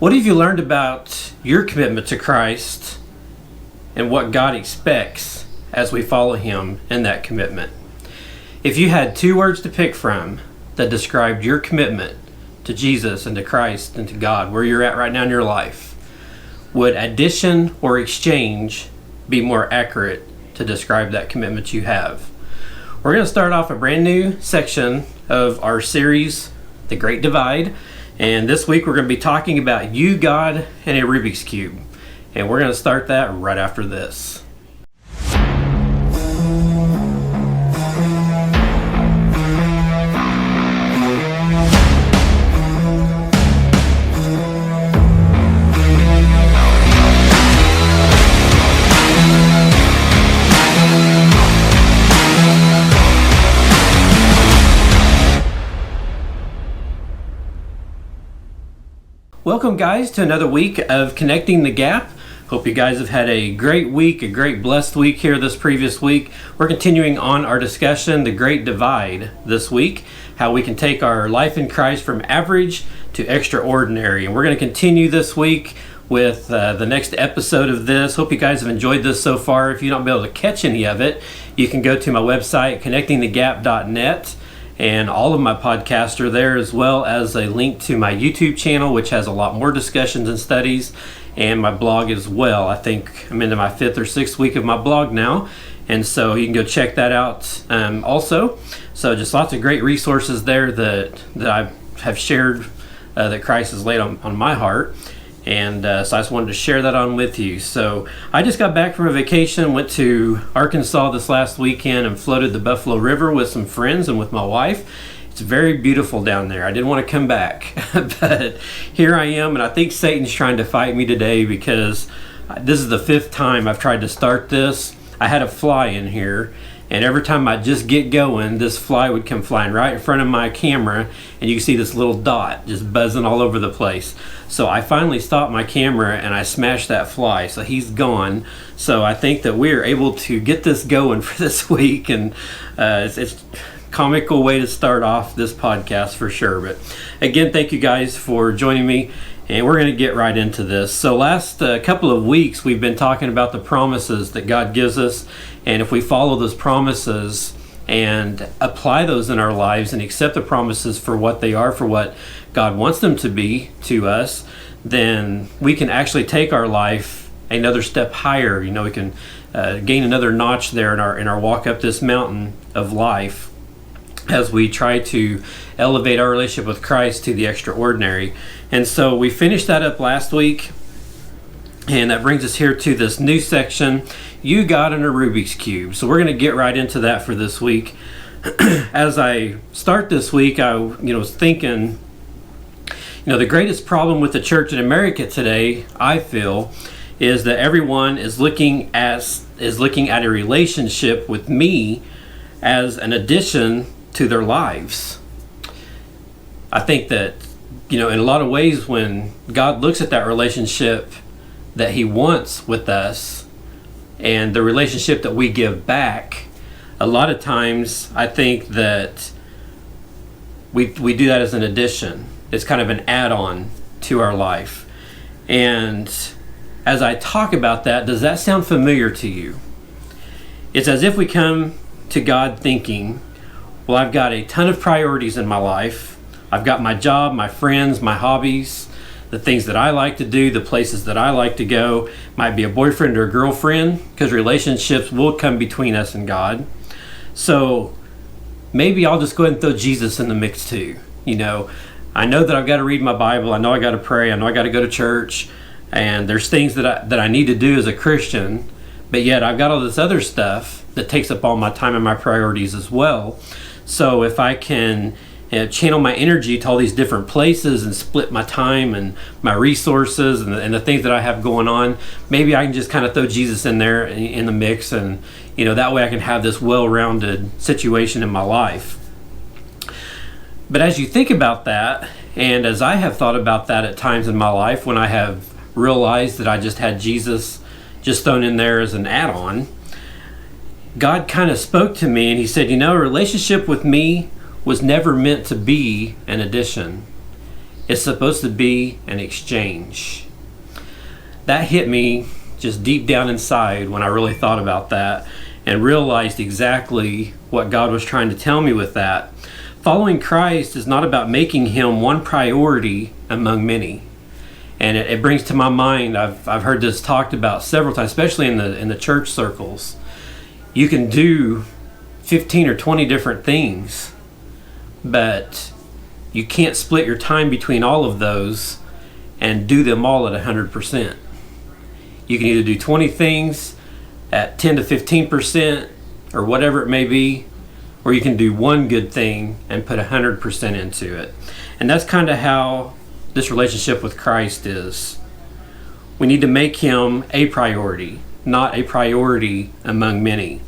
What have you learned about your commitment to Christ and what God expects as we follow Him in that commitment? If you had two words to pick from that described your commitment to Jesus and to Christ and to God, where you're at right now in your life, would addition or exchange be more accurate to describe that commitment you have? We're going to start off a brand new section of our series, The Great Divide. And this week we're going to be talking about you, God, and a Rubik's Cube. And we're going to start that right after this. Welcome, guys, to another week of Connecting the Gap. Hope you guys have had a great week, a great blessed week here this previous week. We're continuing on our discussion, The Great Divide, this week, how we can take our life in Christ from average to extraordinary. And we're going to continue this week with the next episode of this. Hope you guys have enjoyed this so far. If you don't be able to catch any of it, you can go to my website, connectingthegap.net. And all of my podcasts are there, as well as a link to my YouTube channel, which has a lot more discussions and studies, and my blog as well. I think I'm into my 5th or 6th week of my blog now, and so you can go check that out also. So just lots of great resources there that I have shared that Christ has laid on my heart. And so I just wanted to share that on with you. So I just got back from a vacation, went to Arkansas this last weekend and floated the Buffalo River with some friends and with my wife. It's very beautiful down there. I didn't want to come back, but here I am, and I think Satan's trying to fight me today because this is the 5th time I've tried to start this. I had a fly in here, and every time I just get going, this fly would come flying right in front of my camera, and you can see this little dot just buzzing all over the place. So I finally stopped my camera and I smashed that fly, so he's gone. So I think that we are able to get this going for this week, and it's a comical way to start off this podcast for sure. But again, thank you guys for joining me, and we're going to get right into this. So last couple of weeks we've been talking about the promises that God gives us, and if we follow those promises and apply those in our lives and accept the promises for what they are, for what God wants them to be to us, then we can actually take our life another step higher. You know, we can gain another notch there in our walk up this mountain of life as we try to elevate our relationship with Christ to the extraordinary. And so we finished that up last week, and that brings us here to this new section, You, God, and a Rubik's Cube. So we're going to get right into that for this week. As I start this week, I was thinking, the greatest problem with the church in America today, I feel, is that everyone is looking at a relationship with me as an addition to their lives. I think that, in a lot of ways, when God looks at that relationship that He wants with us and the relationship that we give back, a lot of times I think that we do that as an addition. It's kind of an add-on to our life. And as I talk about that, does that sound familiar to you? It's as if we come to God thinking, well, I've got a ton of priorities in my life. I've got my job, my friends, my hobbies, the things that I like to do, the places that I like to go. Might be a boyfriend or a girlfriend, because relationships will come between us and God. So maybe I'll just go ahead and throw Jesus in the mix too. I know that I've got to read my Bible. I know I got to pray. I know I got to go to church. And there's things that I need to do as a Christian. But yet I've got all this other stuff that takes up all my time and my priorities as well. So if I can channel my energy to all these different places and split my time and my resources and the things that I have going on, maybe I can just kind of throw Jesus in there in the mix, and that way I can have this well-rounded situation in my life. But as you think about that, and as I have thought about that at times in my life when I have realized that I just had Jesus just thrown in there as an add-on, God kind of spoke to me and He said, a relationship with me was never meant to be an addition. It's supposed to be an exchange. That hit me just deep down inside when I really thought about that and realized exactly what God was trying to tell me with that. Following Christ is not about making him one priority among many. And it brings to my mind, I've heard this talked about several times, especially in the church circles. You can do 15 or 20 different things, but you can't split your time between all of those and do them all at 100%. You can either do 20 things at 10 to 15% or whatever it may be, or you can do one good thing and put 100% into it. And that's kind of how this relationship with Christ is. We need to make him a priority, not a priority among many.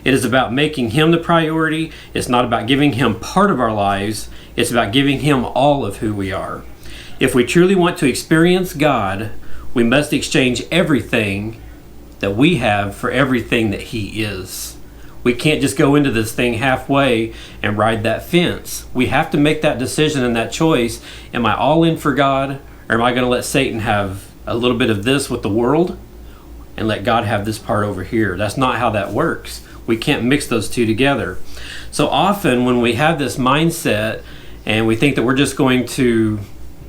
It is about making him the priority. It's not about giving him part of our lives. It's about giving him all of who we are. If we truly want to experience God, we must exchange everything that we have for everything that he is. We can't just go into this thing halfway and ride that fence. We have to make that decision and that choice. Am I all in for God, or am I going to let Satan have a little bit of this with the world and let God have this part over here? That's not how that works. We can't mix those two together. So often when we have this mindset and we think that we're just going to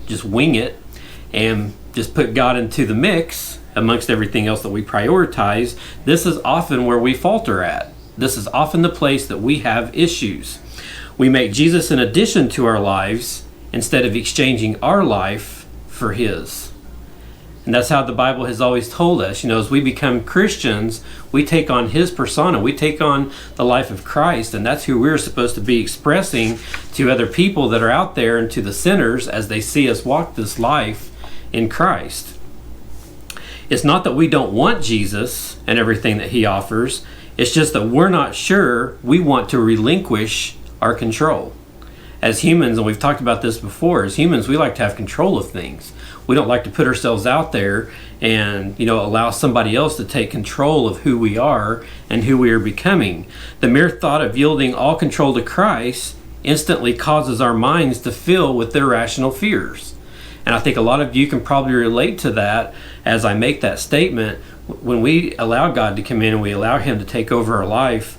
just wing it and just put God into the mix amongst everything else that we prioritize, this is often where we falter at. This is often the place that we have issues. We make Jesus an addition to our lives instead of exchanging our life for his. And that's how the Bible has always told us. As we become Christians, we take on his persona. We take on the life of Christ, and that's who we're supposed to be expressing to other people that are out there and to the sinners as they see us walk this life in Christ. It's not that we don't want Jesus and everything that he offers. It's just that we're not sure we want to relinquish our control. As humans, and we've talked about this before, as humans, we like to have control of things. We don't like to put ourselves out there and, allow somebody else to take control of who we are and who we are becoming. The mere thought of yielding all control to Christ instantly causes our minds to fill with irrational fears. And I think a lot of you can probably relate to that as I make that statement. When we allow God to come in and we allow him to take over our life,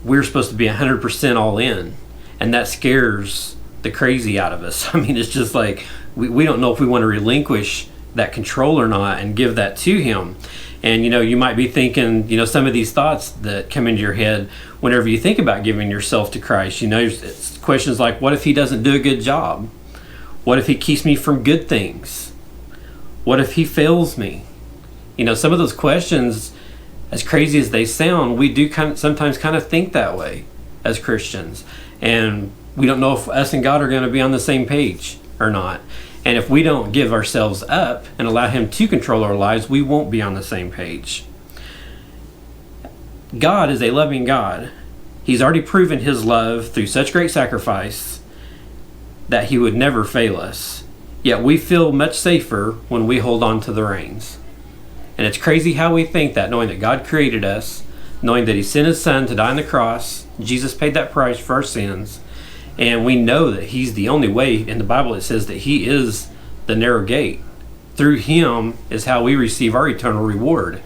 we're supposed to be 100% all in. And that scares the crazy out of us. It's just like, we don't know if we want to relinquish that control or not and give that to him. And, you might be thinking, some of these thoughts that come into your head whenever you think about giving yourself to Christ. It's questions like, what if he doesn't do a good job? What if he keeps me from good things? What if he fails me? Some of those questions, as crazy as they sound, we do sometimes think that way as Christians. And we don't know if us and God are going to be on the same page or not. And if we don't give ourselves up and allow him to control our lives, we won't be on the same page. God is a loving God. He's already proven his love through such great sacrifice that he would never fail us. Yet we feel much safer when we hold on to the reins. And it's crazy how we think that, knowing that God created us, knowing that he sent his son to die on the cross. Jesus paid that price for our sins. And we know that he's the only way. In the Bible it says that he is the narrow gate. Through him is how we receive our eternal reward.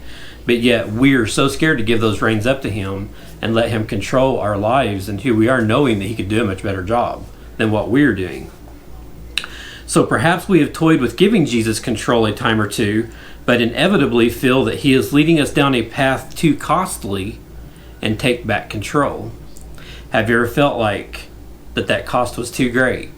But yet we're so scared to give those reins up to him and let him control our lives and who we are, knowing that he could do a much better job than what we're doing. So perhaps we have toyed with giving Jesus control a time or two, but inevitably feel that he is leading us down a path too costly and take back control. Have you ever felt like that cost was too great?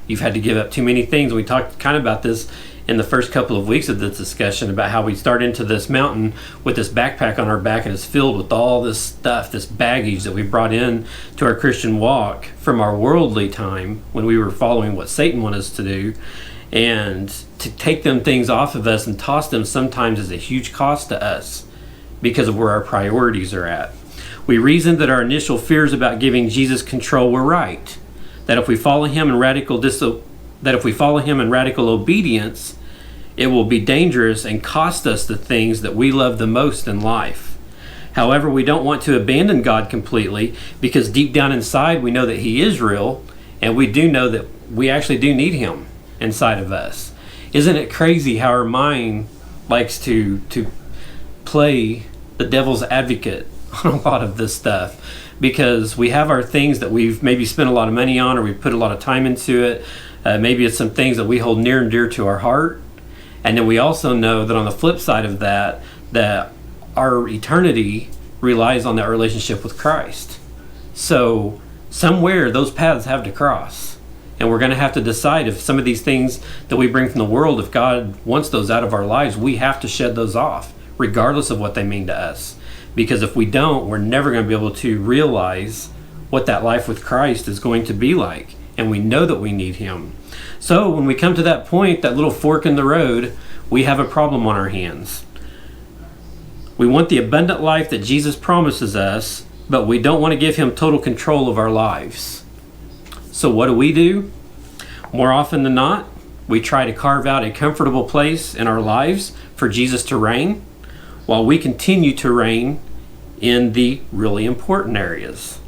You've had to give up too many things. We talked kind of about this in the first couple of weeks of this discussion about how we start into this mountain with this backpack on our back and it's filled with all this stuff, this baggage that we brought in to our Christian walk from our worldly time when we were following what Satan wanted us to do. And to take them things off of us and toss them sometimes is a huge cost to us because of where our priorities are at. We reasoned that our initial fears about giving Jesus control were right. That if we follow him in radical obedience, it will be dangerous and cost us the things that we love the most in life. However, we don't want to abandon God completely because deep down inside we know that he is real and we do know that we actually do need him. inside of us. Isn't it crazy how our mind likes to play the devil's advocate on a lot of this stuff? Because we have our things that we've maybe spent a lot of money on, or we've put a lot of time into it. Maybe it's some things that we hold near and dear to our heart. And then we also know that on the flip side of that, that our eternity relies on that relationship with Christ. So somewhere those paths have to cross. And we're going to have to decide if some of these things that we bring from the world, if God wants those out of our lives, we have to shed those off, regardless of what they mean to us. Because if we don't, we're never going to be able to realize what that life with Christ is going to be like. And we know that we need Him. So when we come to that point, that little fork in the road, we have a problem on our hands. We want the abundant life that Jesus promises us, but we don't want to give Him total control of our lives. So what do? More often than not, we try to carve out a comfortable place in our lives for Jesus to reign, while we continue to reign in the really important areas.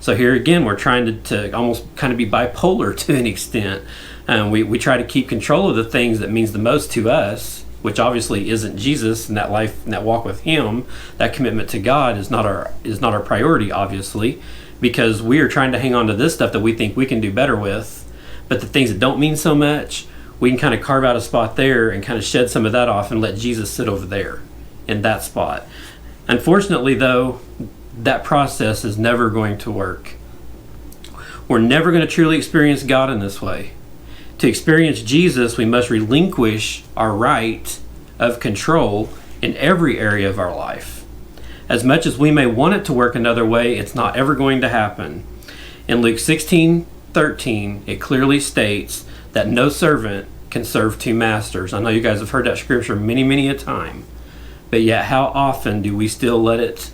So here again, we're trying to almost kind of be bipolar to an extent. We try to keep control of the things that means the most to us, which obviously isn't Jesus and that life and that walk with Him. That commitment to God is not our priority, obviously, because we are trying to hang on to this stuff that we think we can do better with. But the things that don't mean so much, we can kind of carve out a spot there and kind of shed some of that off and let Jesus sit over there in that spot. Unfortunately, though, that process is never going to work. We're never going to truly experience God in this way. To experience Jesus, we must relinquish our right of control in every area of our life. As much as we may want it to work another way, it's not ever going to happen. In Luke 16:13, it clearly states that no servant can serve two masters. I know you guys have heard that scripture many, many a time. But yet, how often do we still let it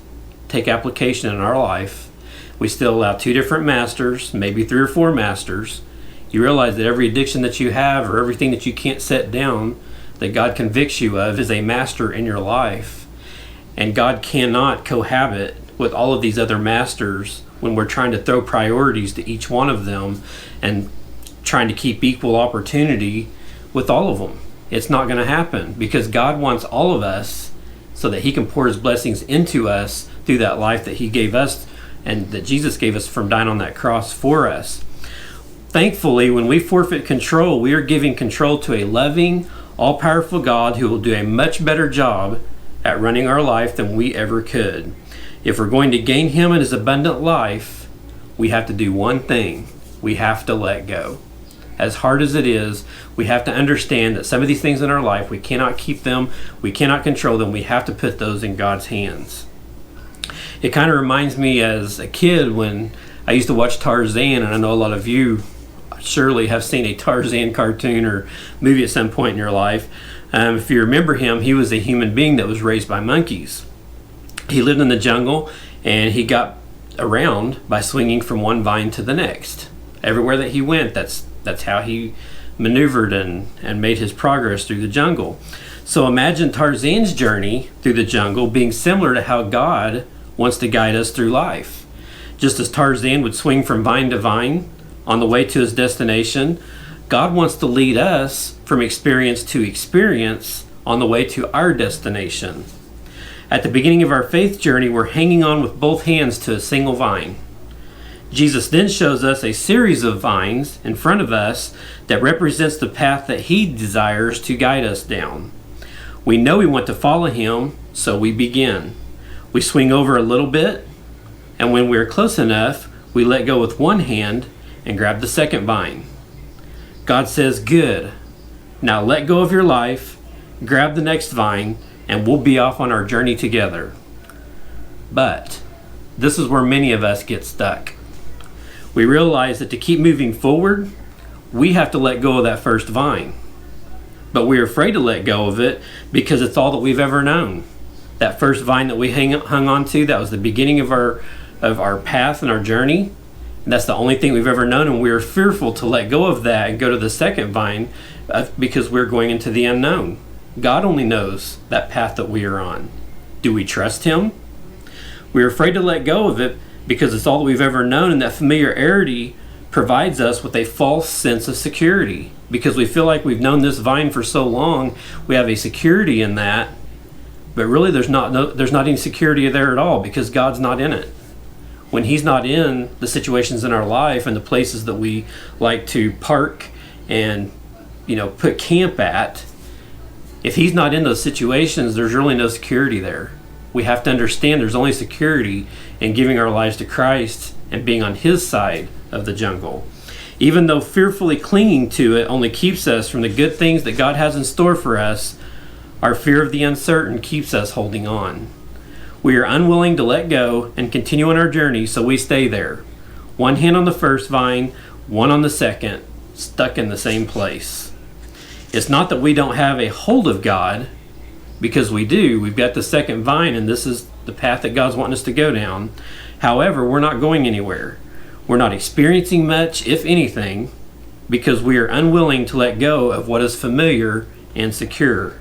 take application in our life? We still allow two different masters, maybe 3 or 4 masters. You realize that every addiction that you have or everything that you can't set down that God convicts you of is a master in your life. And God cannot cohabit with all of these other masters when we're trying to throw priorities to each one of them and trying to keep equal opportunity with all of them. It's not going to happen, because God wants all of us so that He can pour His blessings into us through that life that He gave us and that Jesus gave us from dying on that cross for us. Thankfully, when we forfeit control, we are giving control to a loving, all-powerful God who will do a much better job at running our life than we ever could. If we're going to gain Him and His abundant life, we have to do one thing. We have to let go. As hard as it is, we have to understand that some of these things in our life, we cannot keep them, we cannot control them, we have to put those in God's hands. It kind of reminds me as a kid when I used to watch Tarzan, and I know a lot of you surely have seen a Tarzan cartoon or movie at some point in your life. If you remember him, he was a human being that was raised by monkeys. He lived in the jungle, and he got around by swinging from one vine to the next. Everywhere that he went, that's how he maneuvered and made his progress through the jungle. So imagine Tarzan's journey through the jungle being similar to how God wants to guide us through life. Just as Tarzan would swing from vine to vine on the way to his destination, God wants to lead us from experience to experience on the way to our destination. At the beginning of our faith journey, we're hanging on with both hands to a single vine. Jesus then shows us a series of vines in front of us that represents the path that He desires to guide us down. We know we want to follow Him, so we begin. We swing over a little bit, and when we're close enough, we let go with one hand and grab the second vine. God says, "Good. Now let go of your life, grab the next vine, and we'll be off on our journey together." But this is where many of us get stuck. We realize that to keep moving forward, we have to let go of that first vine. But we're afraid to let go of it because it's all that we've ever known. That first vine that we hung on to, that was the beginning of our path and our journey. And that's the only thing we've ever known, and we're fearful to let go of that and go to the second vine because we're going into the unknown. God only knows that path that we are on. Do we trust Him? We're afraid to let go of it because it's all that we've ever known, and that familiarity provides us with a false sense of security because we feel like we've known this vine for so long, we have a security in that, but really there's not any security there at all because God's not in it. When he's not in the situations in our life and the places that we like to park and put camp at, if he's not in those situations, there's really no security there. We have to understand there's only security in giving our lives to Christ and being on his side of the jungle. Even though fearfully clinging to it only keeps us from the good things that God has in store for us, our fear of the uncertain keeps us holding on. We are unwilling to let go and continue on our journey, so we stay there. One hand on the first vine, one on the second, stuck in the same place. It's not that we don't have a hold of God, because we do. We've got the second vine, and this is the path that God's wanting us to go down. However, we're not going anywhere. We're not experiencing much, if anything, because we are unwilling to let go of what is familiar and secure.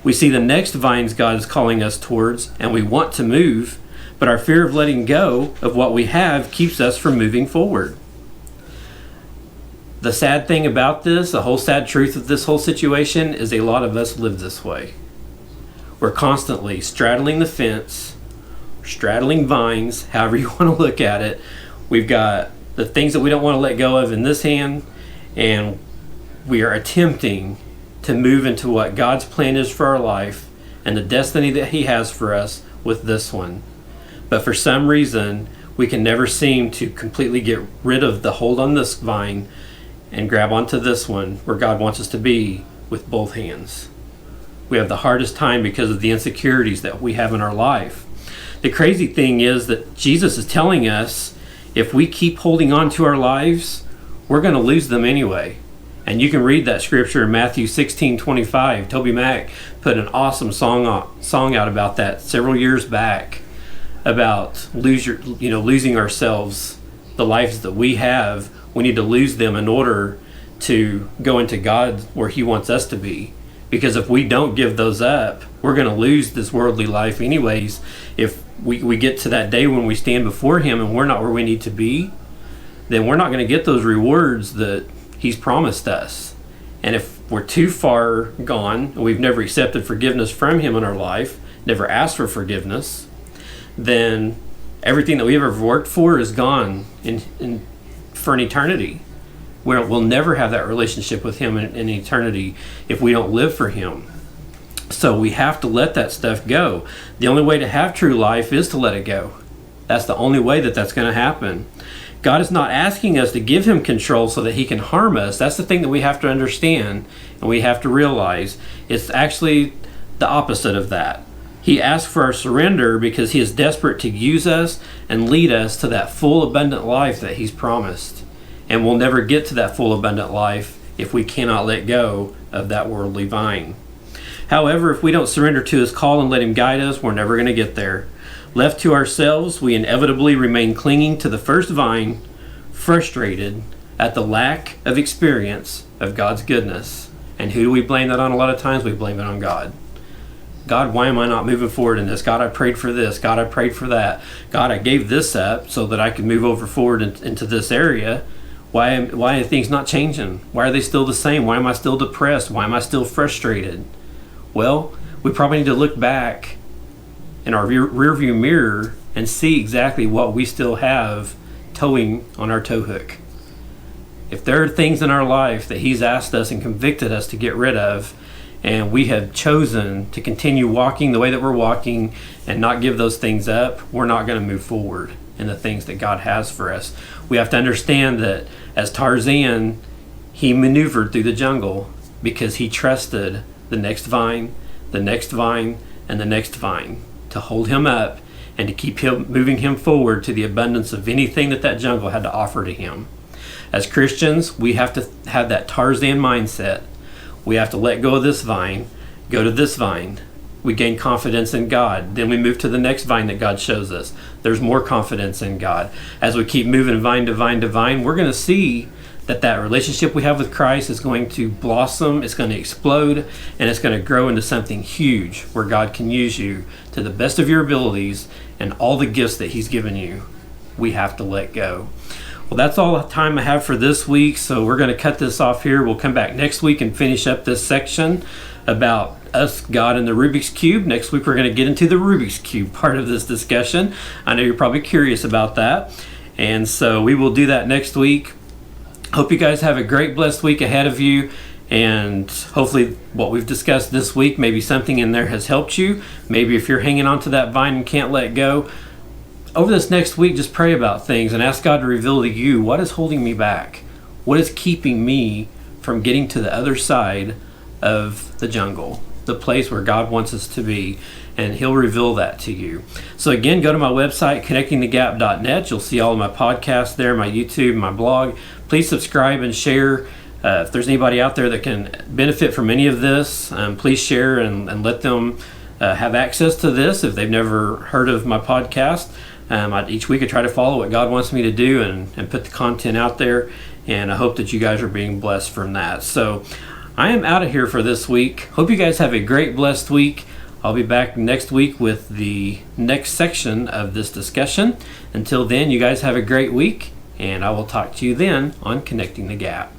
We see the next vines God is calling us towards, and we want to move, but our fear of letting go of what we have keeps us from moving forward. The sad thing about this, the whole sad truth of this whole situation, is a lot of us live this way. We're constantly straddling the fence, straddling vines, however you want to look at it. We've got the things that we don't want to let go of in this hand, and we are attempting to move into what God's plan is for our life and the destiny that he has for us with this one. But for some reason, we can never seem to completely get rid of the hold on this vine and grab onto this one where God wants us to be with both hands. We have the hardest time because of the insecurities that we have in our life. The crazy thing is that Jesus is telling us if we keep holding on to our lives, we're going to lose them anyway. And you can read that scripture in Matthew 16:25. Toby Mack put an awesome song out about that several years back, about losing ourselves, the lives that we have. We need to lose them in order to go into God where he wants us to be. Because if we don't give those up, we're going to lose this worldly life anyways. If we get to that day when we stand before him and we're not where we need to be, then we're not going to get those rewards that he's promised us. And if we're too far gone and we've never accepted forgiveness from him in our life, never asked for forgiveness, then everything that we've ever worked for is gone for an eternity. We'll never have that relationship with him in eternity if we don't live for him. So we have to let that stuff go. The only way to have true life is to let it go. That's the only way that's going to happen. God is not asking us to give him control so that he can harm us. That's the thing that we have to understand and we have to realize. It's actually the opposite of that. He asks for our surrender because he is desperate to use us and lead us to that full abundant life that he's promised. And we'll never get to that full abundant life if we cannot let go of that worldly vine. However, if we don't surrender to his call and let him guide us, we're never going to get there. Left to ourselves, we inevitably remain clinging to the first vine, frustrated at the lack of experience of God's goodness. And who do we blame that on? A lot of times we blame it on God. God, why am I not moving forward in this? God, I prayed for this. God, I prayed for that. God, I gave this up so that I could move forward into this area. Why are things not changing? Why are they still the same? Why am I still depressed? Why am I still frustrated? Well, we probably need to look back in our rearview mirror and see exactly what we still have towing on our tow hook. If there are things in our life that he's asked us and convicted us to get rid of, and we have chosen to continue walking the way that we're walking and not give those things up, we're not going to move forward in the things that God has for us. We have to understand that as Tarzan, he maneuvered through the jungle because he trusted the next vine, the next vine, and the next vine to hold him up and to keep him moving him forward to the abundance of anything that jungle had to offer to him. As Christians, we have to have that Tarzan mindset. We have to let go of this vine, go to this vine. We gain confidence in God. Then we move to the next vine that God shows us. There's more confidence in God. As we keep moving vine to vine to vine, we're going to see that relationship we have with Christ is going to blossom, it's going to explode, and it's going to grow into something huge where God can use you to the best of your abilities and all the gifts that he's given you. We have to let go. Well, that's all the time I have for this week, so we're going to cut this off here. We'll come back next week and finish up this section about us, God, and the Rubik's Cube. Next week we're going to get into the Rubik's Cube part of this discussion. I know you're probably curious about that, and so we will do that next week. Hope you guys have a great, blessed week ahead of you, and hopefully what we've discussed this week, maybe something in there has helped you. Maybe if you're hanging on to that vine and can't let go, over this next week, just pray about things and ask God to reveal to you what is holding me back. What is keeping me from getting to the other side of the jungle, the place where God wants us to be, and He'll reveal that to you. So again, go to my website, connectingthegap.net. You'll see all of my podcasts there, my YouTube, my blog. Please subscribe and share. If there's anybody out there that can benefit from any of this, please share and let them have access to this if they've never heard of my podcast. Each week I try to follow what God wants me to do and put the content out there, and I hope that you guys are being blessed from that. So I am out of here for this week. Hope you guys have a great, blessed week. I'll be back next week with the next section of this discussion. Until then, you guys have a great week, and I will talk to you then on Connecting the Gap.